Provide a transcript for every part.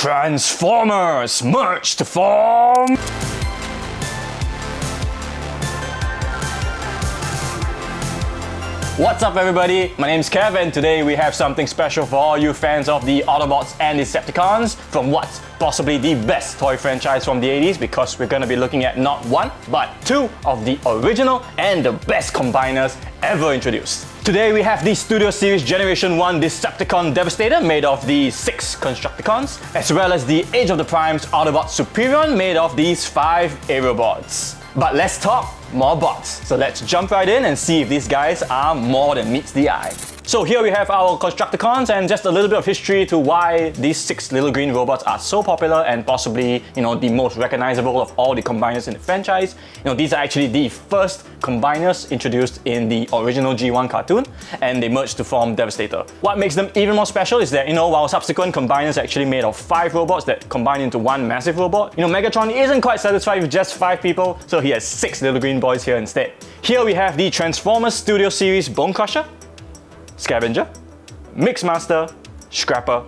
Transformers merge to form... What's up everybody, my name's Kev and today we have something special for all you fans of the Autobots and Decepticons from what's possibly the best toy franchise from the 80s, because we're going to be looking at not one, but two of the original and the best combiners ever introduced. Today we have the Studio Series Generation 1 Decepticon Devastator made of the 6 Constructicons, as well as the Age of the Primes Autobot Superion made of these 5 Aerialbots. But let's talk more bots. So let's jump right in and see if these guys are more than meets the eye. So here we have our Constructicons and just a little bit of history to why these 6 little green robots are so popular and possibly, the most recognizable of all the combiners in the franchise. These are actually the first combiners introduced in the original G1 cartoon, and they merged to form Devastator. What makes them even more special is that, while subsequent combiners are actually made of 5 robots that combine into one massive robot, Megatron isn't quite satisfied with just 5 people, so he has 6 little green boys here instead. Here we have the Transformers Studio Series Bone Crusher, Scavenger, Mixmaster, Scrapper,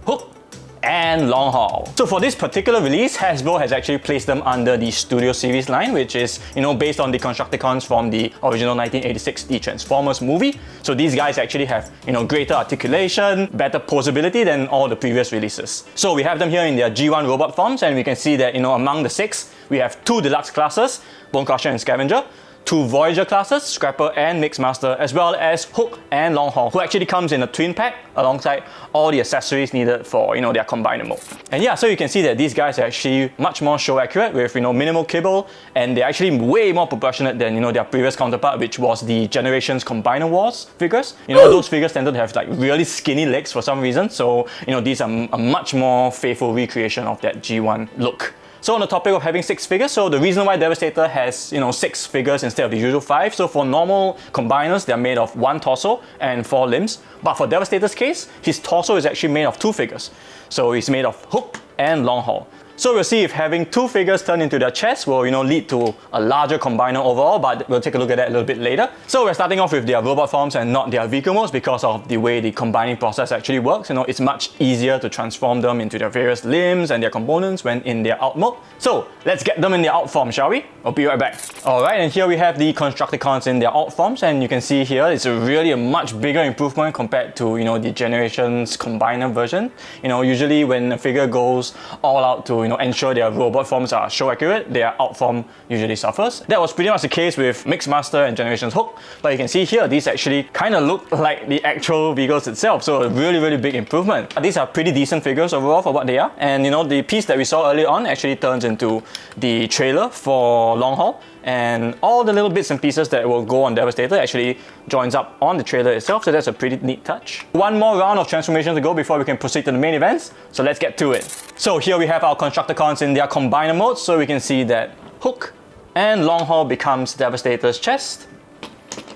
Hook, and Long Haul. So for this particular release, Hasbro has actually placed them under the Studio Series line, which is, based on the Constructicons from the original 1986 The Transformers movie. So these guys actually have, greater articulation, better posability than all the previous releases. So we have them here in their G1 robot forms, and we can see that, among the 6, we have 2 deluxe classes, Bone Crusher and Scavenger, 2 Voyager classes, Scrapper and Mixmaster, as well as Hook and Long Haul, who actually comes in a twin pack alongside all the accessories needed for their combiner mode. And yeah, so you can see that these guys are actually much more show accurate with minimal kibble, and they're actually way more proportionate than their previous counterpart, which was the Generations Combiner Wars figures. Those figures tended to have like really skinny legs for some reason, so these are a much more faithful recreation of that G1 look. So on the topic of having 6 figures, so the reason why Devastator has 6 figures instead of the usual 5, so for normal combiners they're made of 1 torso and 4 limbs, but for Devastator's case, his torso is actually made of 2 figures. So he's made of Hook and Long Haul. So we'll see if having 2 figures turn into their chests will lead to a larger combiner overall, but we'll take a look at that a little bit later. So we're starting off with their robot forms and not their vehicle modes because of the way the combining process actually works. It's much easier to transform them into their various limbs and their components when in their out mode. So let's get them in their out form, shall we? I'll be right back. Alright, and here we have the Constructicons in their out forms, and you can see here it's really a much bigger improvement compared to the Generations Combiner version. Usually when a figure goes all out to ensure their robot forms are show accurate, their out form usually suffers. That was pretty much the case with Mixmaster and Generations Hook, but you can see here these actually kind of look like the actual vehicles itself, so a really big improvement. These are pretty decent figures overall for what they are, and the piece that we saw earlier on actually turns into the trailer for Long Haul, and all the little bits and pieces that will go on Devastator actually joins up on the trailer itself, so that's a pretty neat touch. One more round of transformation to go before we can proceed to the main events, so let's get to it. So here we have our Constructicons in their combiner mode, so we can see that Hook and Long Haul becomes Devastator's chest.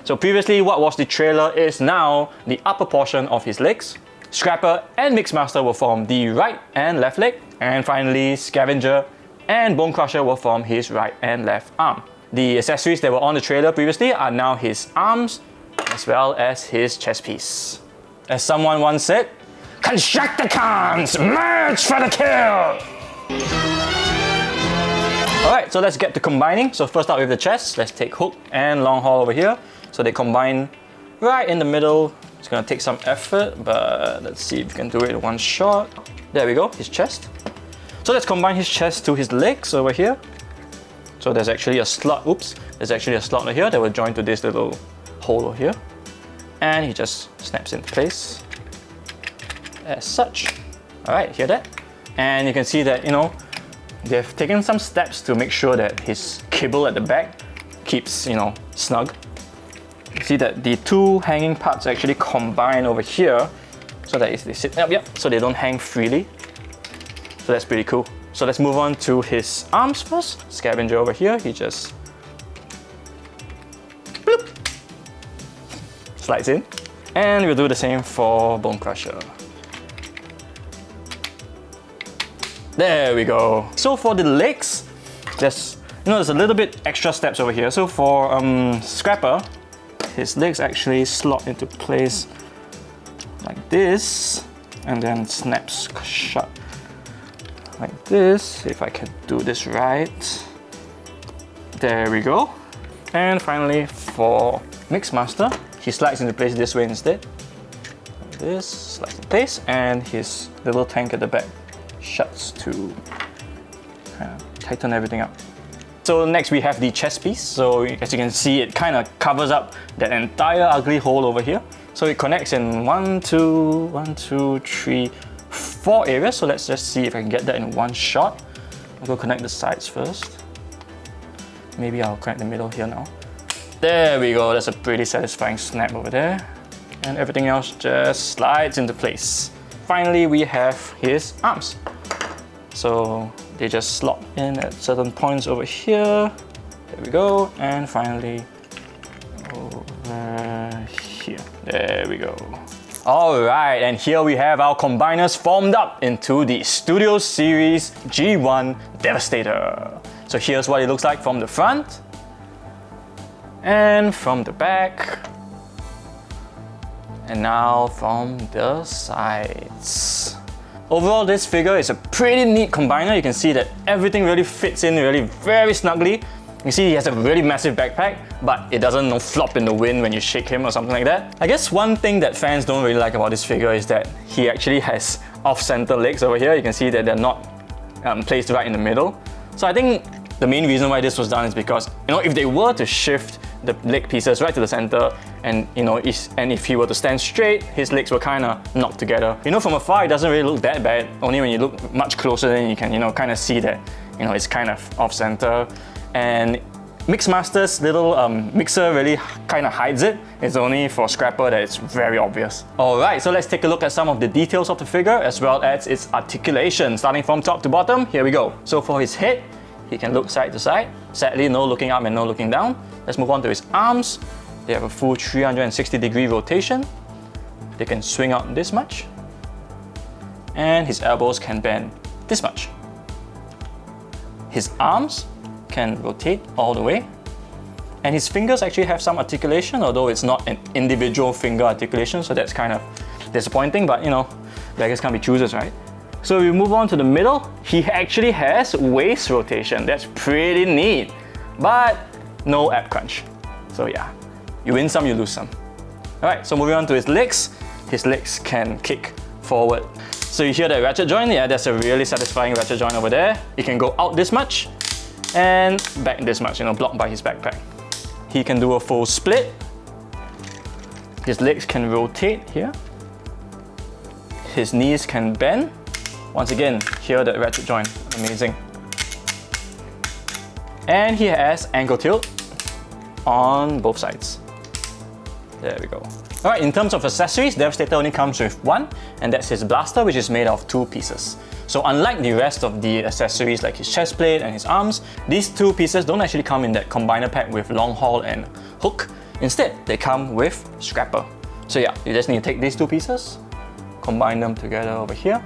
So previously what was the trailer is now the upper portion of his legs. Scrapper and Mixmaster will form the right and left leg, and finally Scavenger and Bone Crusher will form his right and left arm. The accessories that were on the trailer previously are now his arms, as well as his chest piece. As someone once said, Constructicons, merge for the kill! Alright, so let's get to combining. So first up with the chest, let's take Hook and Long Haul over here. So they combine right in the middle. It's gonna take some effort, but let's see if we can do it in one shot. There we go, his chest. So let's combine his chest to his legs over here. So there's actually a slot, there's actually a slot over here that will join to this little hole over here. And he just snaps into place, as such. Alright, hear that? And you can see that, they've taken some steps to make sure that his kibble at the back keeps, snug. You see that the 2 hanging parts actually combine over here so that they sit up, so they don't hang freely. So that's pretty cool. So let's move on to his arms first. Scavenger over here, he just bloop, slides in. And we'll do the same for Bone Crusher. There we go. So for the legs, there's a little bit extra steps over here. So for Scrapper, his legs actually slot into place like this and then snaps shut. like this, if I can do this right. There we go. And finally, for Mixmaster, he slides into place this way instead. Like this, slides in place, and his little tank at the back shuts to kind of tighten everything up. So next we have the chest piece. So as you can see, it kind of covers up that entire ugly hole over here. So it connects in 1, 2, 3, 4 areas. So let's just see if I can get that in one shot. I'll go connect the sides first. Maybe I'll connect the middle here now. There we go, that's a pretty satisfying snap over there. And everything else just slides into place. Finally, we have his arms. So they just slot in at certain points over here. There we go. And finally, over here. There we go. Alright, and here we have our combiners formed up into the Studio Series G1 Devastator. So here's what it looks like from the front. And from the back. And now from the sides. Overall, this figure is a pretty neat combiner. You can see that everything really fits in really very snugly. You see he has a really massive backpack, but it doesn't flop in the wind when you shake him or something like that. I guess one thing that fans don't really like about this figure is that he actually has off-center legs over here. You can see that they're not placed right in the middle. So I think the main reason why this was done is because, if they were to shift the leg pieces right to the center, and if he were to stand straight, his legs were kind of knocked together. From afar, it doesn't really look that bad. Only when you look much closer, then you can, kind of see that, it's kind of off center. And Mixmaster's little mixer really kind of hides it. It's only for Scrapper that it's very obvious. Alright, so let's take a look at some of the details of the figure as well as its articulation. Starting from top to bottom, here we go. So for his head, he can look side to side. Sadly, no looking up and no looking down. Let's move on to his arms. They have a full 360-degree rotation. They can swing out this much. And his elbows can bend this much. His arms can rotate all the way. And his fingers actually have some articulation, although it's not an individual finger articulation, so that's kind of disappointing, but beggars can't be choosers, right? So we move on to the middle. He actually has waist rotation. That's pretty neat, but no ab crunch. So yeah, you win some, you lose some. Alright, so moving on to his legs. His legs can kick forward. So you hear that ratchet joint? Yeah, that's a really satisfying ratchet joint over there. It can go out this much and back this much, blocked by his backpack. He can do a full split. His legs can rotate here. His knees can bend. Once again, hear that ratchet joint, amazing. And he has ankle tilt on both sides. There we go. Alright, in terms of accessories, Devastator only comes with one, and that's his blaster, which is made of 2 pieces. So unlike the rest of the accessories like his chest plate and his arms, these 2 pieces don't actually come in that combiner pack with long haul and hook. Instead, they come with Scrapper. So yeah, you just need to take these 2 pieces, combine them together over here,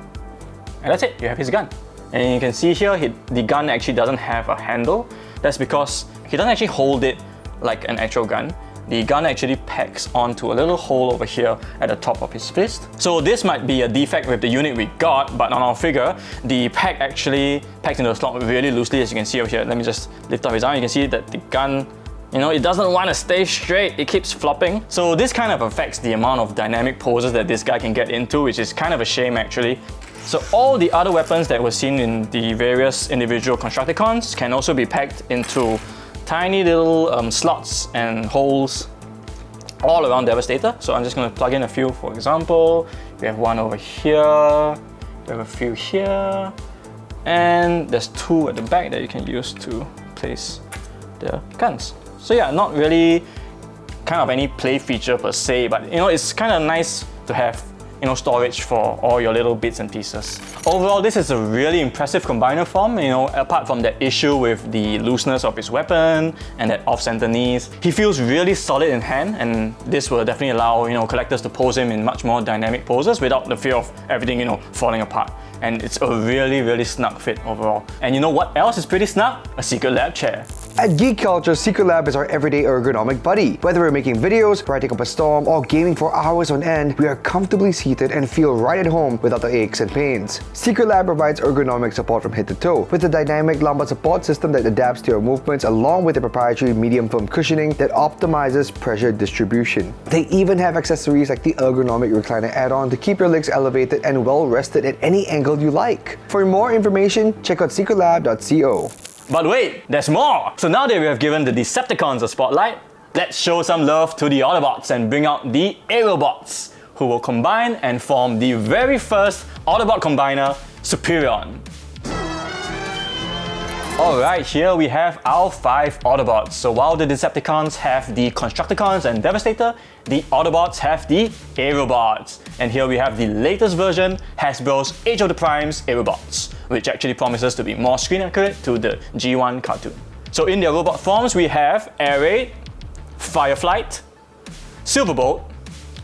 and that's it, you have his gun. And you can see here, the gun actually doesn't have a handle. That's because he doesn't actually hold it like an actual gun. The gun actually packs onto a little hole over here at the top of his fist. So this might be a defect with the unit we got, but on our figure, the pack actually packs into the slot really loosely, as you can see over here. Let me just lift up his arm. You can see that the gun, it doesn't want to stay straight. It keeps flopping. So this kind of affects the amount of dynamic poses that this guy can get into, which is kind of a shame actually. So all the other weapons that were seen in the various individual Constructicons can also be packed into tiny little slots and holes all around Devastator. So I'm just going to plug in a few. For example, we have one over here, we have a few here, and there's 2 at the back that you can use to place the guns. So yeah, not really kind of any play feature per se, but it's kind of nice to have storage for all your little bits and pieces. Overall, this is a really impressive combiner form, apart from that issue with the looseness of his weapon and that off-center knees. He feels really solid in hand, and this will definitely allow, collectors to pose him in much more dynamic poses without the fear of everything, falling apart. And it's a really, really snug fit overall. And you know what else is pretty snug? A Secretlab chair. At Geek Culture, Secretlab is our everyday ergonomic buddy. Whether we're making videos, writing up a storm, or gaming for hours on end, we are comfortably seated and feel right at home without the aches and pains. Secretlab provides ergonomic support from head to toe, with a dynamic lumbar support system that adapts to your movements along with a proprietary medium foam cushioning that optimizes pressure distribution. They even have accessories like the ergonomic recliner add-on to keep your legs elevated and well rested at any angle you like. For more information, check out secretlab.co. But wait, there's more! So now that we have given the Decepticons a spotlight, let's show some love to the Autobots and bring out the Aerialbots, who will combine and form the very first Autobot combiner, Superion. Alright, here we have our 5 Autobots. So while the Decepticons have the Constructicons and Devastator, the Autobots have the Aerialbots. And here we have the latest version, Hasbro's Age of the Primes Aerialbots, which actually promises to be more screen accurate to the G1 cartoon. So in their robot forms, we have Air Raid, Fireflight, Silverbolt,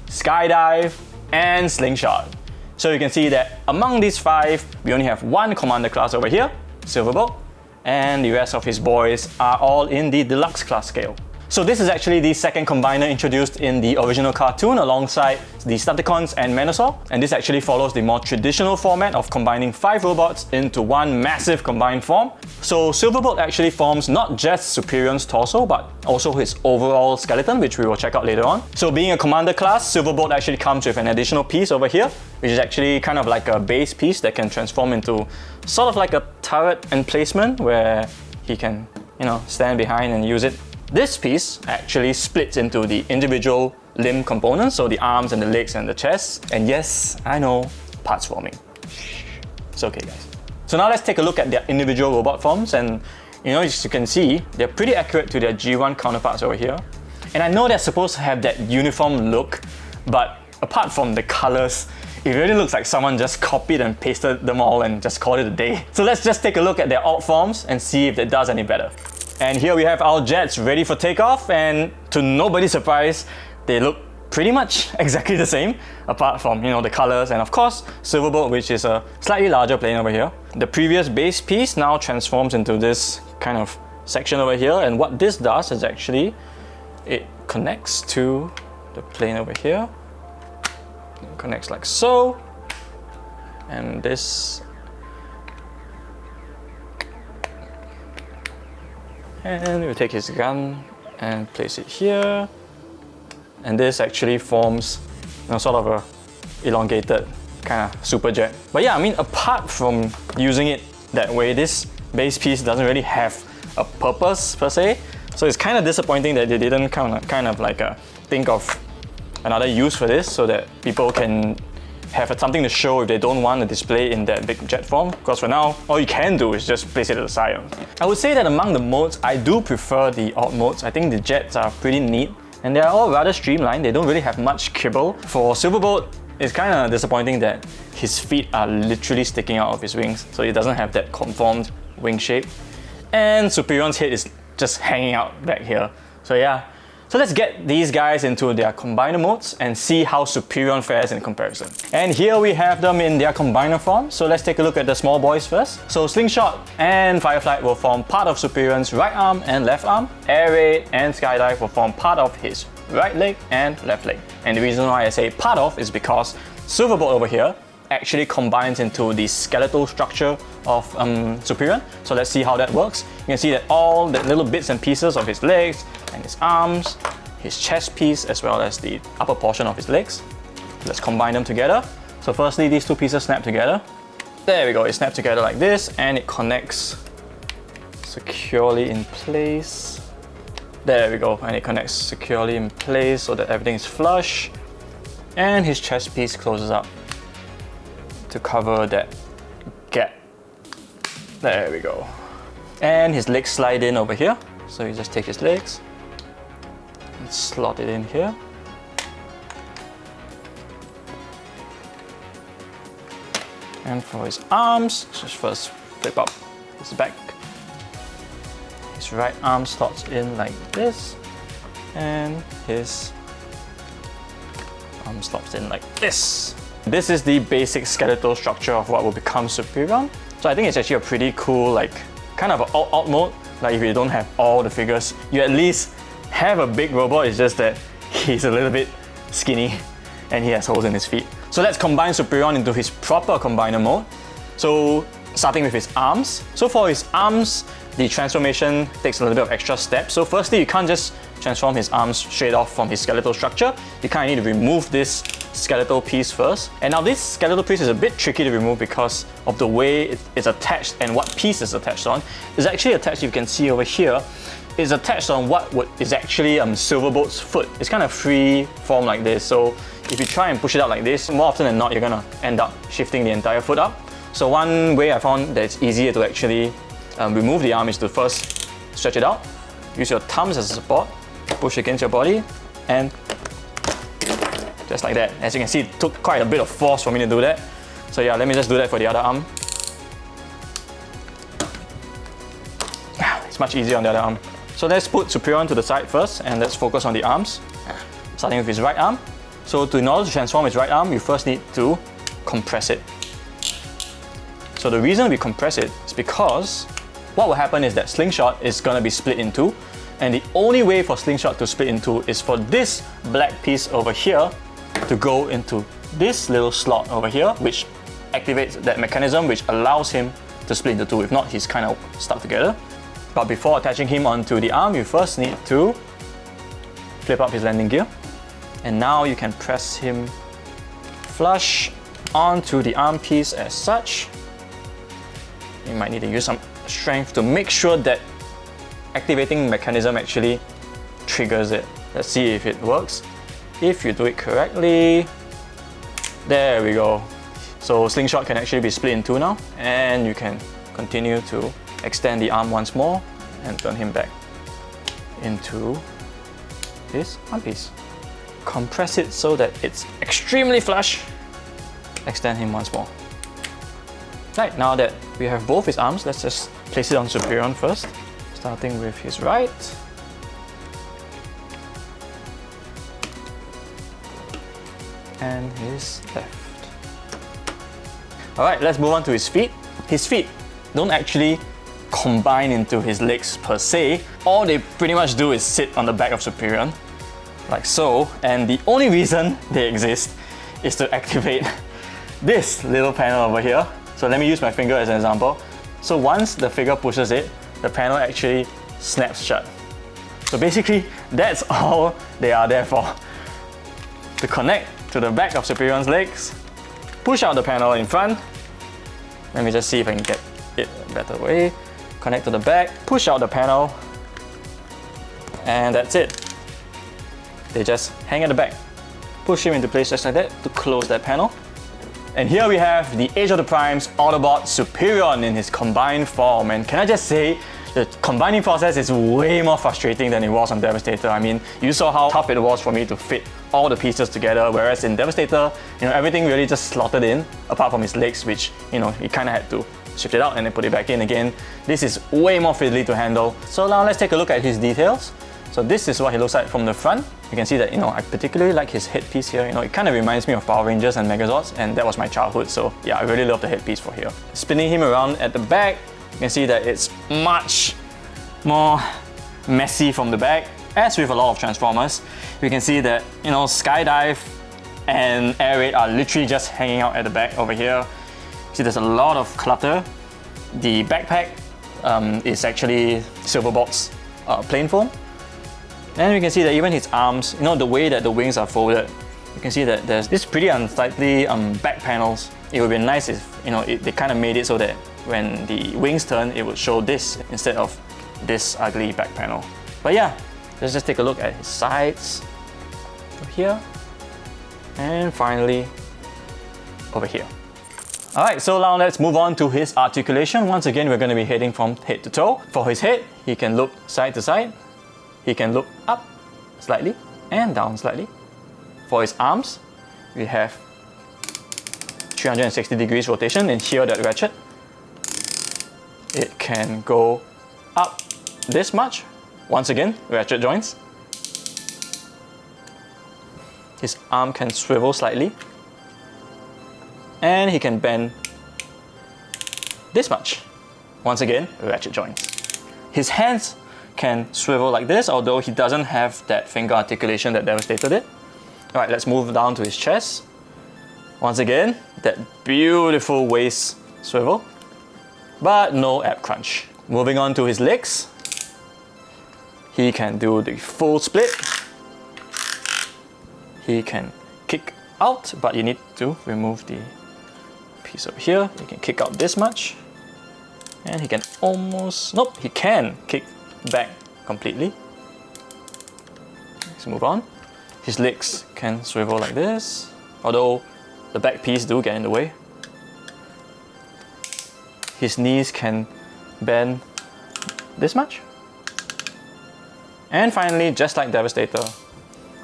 Skydive, and Slingshot. So you can see that among these 5, we only have one commander class over here, Silverbolt, and the rest of his boys are all in the deluxe class scale. So this is actually the second combiner introduced in the original cartoon alongside the Decepticons and Menasor, and this actually follows the more traditional format of combining 5 robots into one massive combined form. So Silverbolt actually forms not just Superion's torso but also his overall skeleton, which we will check out later on. So being a commander class, Silverbolt actually comes with an additional piece over here, which is actually kind of like a base piece that can transform into sort of like a turret emplacement where he can, stand behind and use it. This piece actually splits into the individual limb components, so the arms and the legs and the chest. And yes, I know, parts forming. It's okay, guys. So now let's take a look at their individual robot forms, and as you can see, they're pretty accurate to their G1 counterparts over here. And I know they're supposed to have that uniform look, but apart from the colors, it really looks like someone just copied and pasted them all and just called it a day. So let's just take a look at their alt forms and see if it does any better. And here we have our jets ready for takeoff, and to nobody's surprise, they look pretty much exactly the same, apart from, the colors and of course, Silverbolt, which is a slightly larger plane over here. The previous base piece now transforms into this kind of section over here, and what this does is actually, it connects to the plane over here. It connects like so, and this. And we'll take his gun and place it here. And this actually forms sort of a elongated kind of super jet. But yeah, apart from using it that way, this base piece doesn't really have a purpose per se. So it's kind of disappointing that they didn't kind of think of another use for this so that people can have something to show if they don't want to display in that big jet form, because for now, all you can do is just place it at the side. I would say that among the modes, I do prefer the alt modes. I think the jets are pretty neat, and they're all rather streamlined. They don't really have much kibble. For Silverbolt, it's kind of disappointing that his feet are literally sticking out of his wings, so he doesn't have that conformed wing shape. And Superion's head is just hanging out back here. So yeah. So let's get these guys into their combiner modes and see how Superion fares in comparison. And here we have them in their combiner form. So let's take a look at the small boys first. So Slingshot and Fireflight will form part of Superion's right arm and left arm. Air Raid and Skydive will form part of his right leg and left leg. And the reason why I say part of is because Silverbolt over here actually combines into the skeletal structure of Superion. So let's see how that works. You can see that all the little bits and pieces of his legs and his arms, his chest piece, as well as the upper portion of his legs. Let's combine them together. So firstly, these two pieces snap together. There we go, it snaps together like this, and it connects securely in place. There we go, and it connects securely in place so that everything is flush. And his chest piece closes up to cover that gap. There we go. And his legs slide in over here. So you just take his legs and slot it in here. And for his arms, just first flip up his back. His right arm slots in like this, and his arm slots in like this. This is the basic skeletal structure of what will become Superion. So I think it's actually a pretty cool, kind of an alt mode like if you don't have all the figures, you at least have a big robot. It's just that he's a little bit skinny and he has holes in his feet. So let's combine Superion into his proper combiner mode. So starting with his arms. So for his arms, the transformation takes a little bit of extra steps. So firstly, you can't just transform his arms straight off from his skeletal structure. You kind of need to remove this skeletal piece first. And now this skeletal piece is a bit tricky to remove because of the way it's attached and what piece is attached on. It's actually attached, you can see over here, is attached on what is actually Silverboat's foot. It's kind of free form like this. So if you try and push it out like this, more often than not, you're gonna end up shifting the entire foot up. So one way I found that it's easier to actually remove the arm is to first stretch it out. Use your thumbs as a support, push against your body, and just like that. As you can see, it took quite a bit of force for me to do that. So yeah, let me just do that for the other arm. It's much easier on the other arm. So let's put Superion to the side first and let's focus on the arms. Starting with his right arm. So in order to transform his right arm, you first need to compress it. So the reason we compress it is because what will happen is that Slingshot is going to be split in two, and the only way for Slingshot to split in two is for this black piece over here to go into this little slot over here, which activates that mechanism which allows him to split into two. If not, he's kind of stuck together. But before attaching him onto the arm, you first need to flip up his landing gear. And now you can press him flush onto the arm piece as such. You might need to use some strength to make sure that activating mechanism actually triggers it. Let's see if it works. If you do it correctly, there we go. So Slingshot can actually be split in two now, and you can continue to extend the arm once more and turn him back into his arm piece. Compress it so that it's extremely flush. Extend him once more. Right, now that we have both his arms, let's just place it on Superion first. Starting with his right. And his left. Alright, let's move on to his feet. His feet don't actually combine into his legs per se. All they pretty much do is sit on the back of Superion, like so. And the only reason they exist is to activate this little panel over here. So let me use my finger as an example. So once the figure pushes it, the panel actually snaps shut. So basically, that's all they are there for. To connect to the back of Superion's legs, push out the panel in front. Let me just see if I can get it a better way. Connect to the back, push out the panel, and that's it. They just hang at the back. Push him into place just like that to close that panel. And here we have the Age of the Primes Autobot Superion in his combined form. And can I just say, the combining process is way more frustrating than it was on Devastator. I mean, you saw how tough it was for me to fit all the pieces together, whereas in Devastator, everything really just slotted in, apart from his legs, which, he kind of had to shift it out and then put it back in again. This is way more fiddly to handle. So now let's take a look at his details. So this is what he looks like from the front. You can see that, I particularly like his headpiece here. It kind of reminds me of Power Rangers and Megazords, and that was my childhood. So yeah, I really love the headpiece for here. Spinning him around at the back, you can see that it's much more messy from the back. As with a lot of Transformers, you can see that, Skydive and Air Raid are literally just hanging out at the back over here. See, there's a lot of clutter. The backpack is actually Silverboat's plain foam. And you can see that even his arms, the way that the wings are folded, you can see that there's this pretty unsightly back panels. It would be nice if, they kind of made it so that when the wings turn, it would show this instead of this ugly back panel. But yeah, let's just take a look at his sides over here. And finally, over here. Alright, so now let's move on to his articulation. Once again, we're going to be heading from head to toe. For his head, he can look side to side. He can look up slightly and down slightly. For his arms, we have 360 degrees rotation, and here that ratchet. It can go up this much. Once again, ratchet joints. His arm can swivel slightly. And he can bend this much. Once again, ratchet joints. His hands can swivel like this, although he doesn't have that finger articulation that Devastator did. Alright, let's move down to his chest. Once again, that beautiful waist swivel, but no ab crunch. Moving on to his legs. He can do the full split. He can kick out, but you need to remove the piece over here. He can kick out this much. And he can almost, nope, he can kick back completely. Let's move on. His legs can swivel like this, although the back piece do get in the way. His knees can bend this much. And finally, just like Devastator,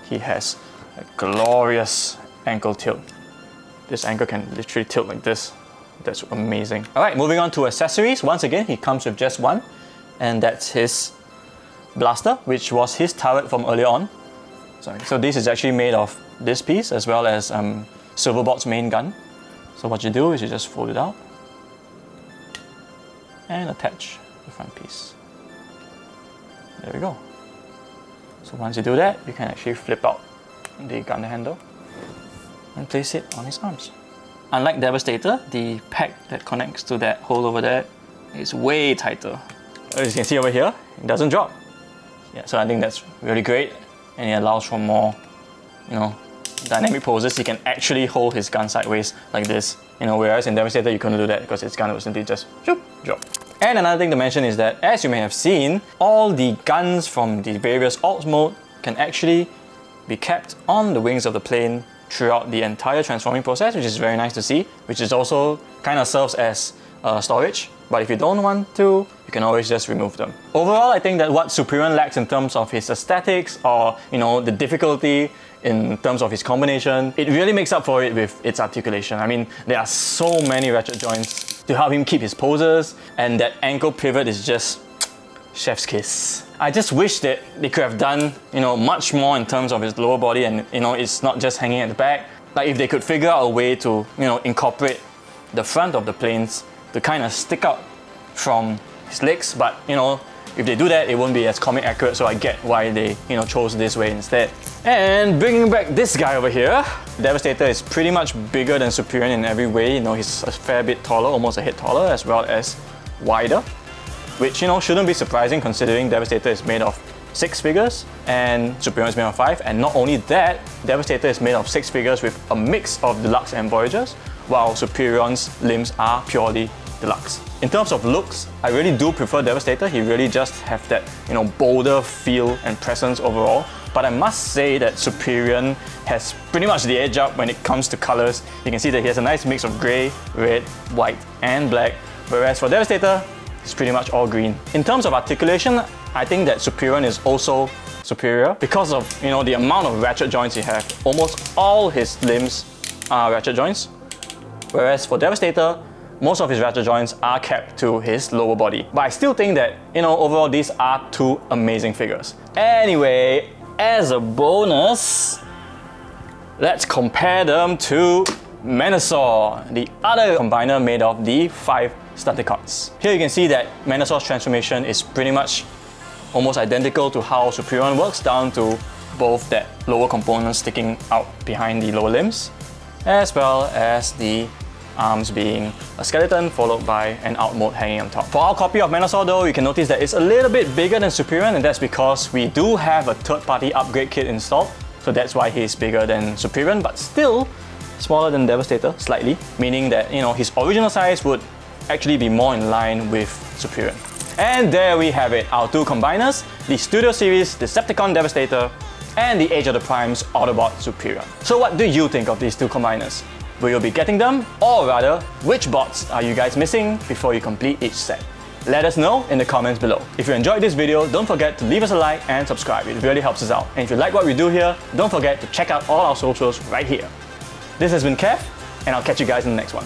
he has a glorious ankle tilt. This ankle can literally tilt like this. That's amazing. Alright, moving on to accessories. Once again, he comes with just one, and that's his blaster, which was his turret from earlier on. So this is actually made of this piece as well as Silverbot's main gun. So what you do is you just fold it out and attach the front piece. There we go. So once you do that, you can actually flip out the gun handle and place it on his arms. Unlike Devastator, the pack that connects to that hole over there is way tighter. As you can see over here, it doesn't drop. Yeah, so I think that's really great, and it allows for more, dynamic poses. He can actually hold his gun sideways like this, whereas in Devastator you couldn't do that because his gun would simply just drop. And another thing to mention is that, as you may have seen, all the guns from the various alt mode can actually be kept on the wings of the plane throughout the entire transforming process, which is very nice to see, which is also kind of serves as storage. But if you don't want to, you can always just remove them. Overall, I think that what Superion lacks in terms of his aesthetics or the difficulty in terms of his combination, it really makes up for it with its articulation. I mean, there are so many ratchet joints to help him keep his poses, and that ankle pivot is just chef's kiss. I just wish that they could have done, much more in terms of his lower body, and it's not just hanging at the back. Like if they could figure out a way to, incorporate the front of the planes to kind of stick out from his legs, but if they do that, it won't be as comic accurate, so I get why they chose this way instead. And bringing back this guy over here, Devastator is pretty much bigger than Superion in every way. He's a fair bit taller, almost a head taller, as well as wider, which shouldn't be surprising considering Devastator is made of 6 figures and Superion is made of 5. And not only that, Devastator is made of 6 figures with a mix of Deluxe and Voyagers, while Superion's limbs are purely Deluxe. In terms of looks, I really do prefer Devastator. He really just have that bolder feel and presence overall. But I must say that Superion has pretty much the edge up when it comes to colors. You can see that he has a nice mix of grey, red, white and black, whereas for Devastator, it's pretty much all green. In terms of articulation, I think that Superion is also superior because of the amount of ratchet joints he has. Almost all his limbs are ratchet joints, whereas for Devastator, most of his ratchet joints are kept to his lower body. But I still think that, overall these are 2 amazing figures. Anyway, as a bonus, let's compare them to Menasor, the other combiner made of the 5 Constructicons. Here you can see that Menasor's transformation is pretty much almost identical to how Superion works, down to both that lower component sticking out behind the lower limbs, as well as the arms being a skeleton followed by an out mode hanging on top. For our copy of Menasor though, you can notice that it's a little bit bigger than Superion, and that's because we do have a third-party upgrade kit installed, so that's why he's bigger than Superion, but still smaller than Devastator, slightly, meaning that his original size would actually be more in line with Superion. And there we have it, our 2 combiners, the Studio Series Decepticon Devastator and the Age of the Primes Autobot Superion. So what do you think of these 2 combiners? Will you be getting them? Or rather, which bots are you guys missing before you complete each set? Let us know in the comments below. If you enjoyed this video, don't forget to leave us a like and subscribe. It really helps us out. And if you like what we do here, don't forget to check out all our socials right here. This has been Kev, and I'll catch you guys in the next one.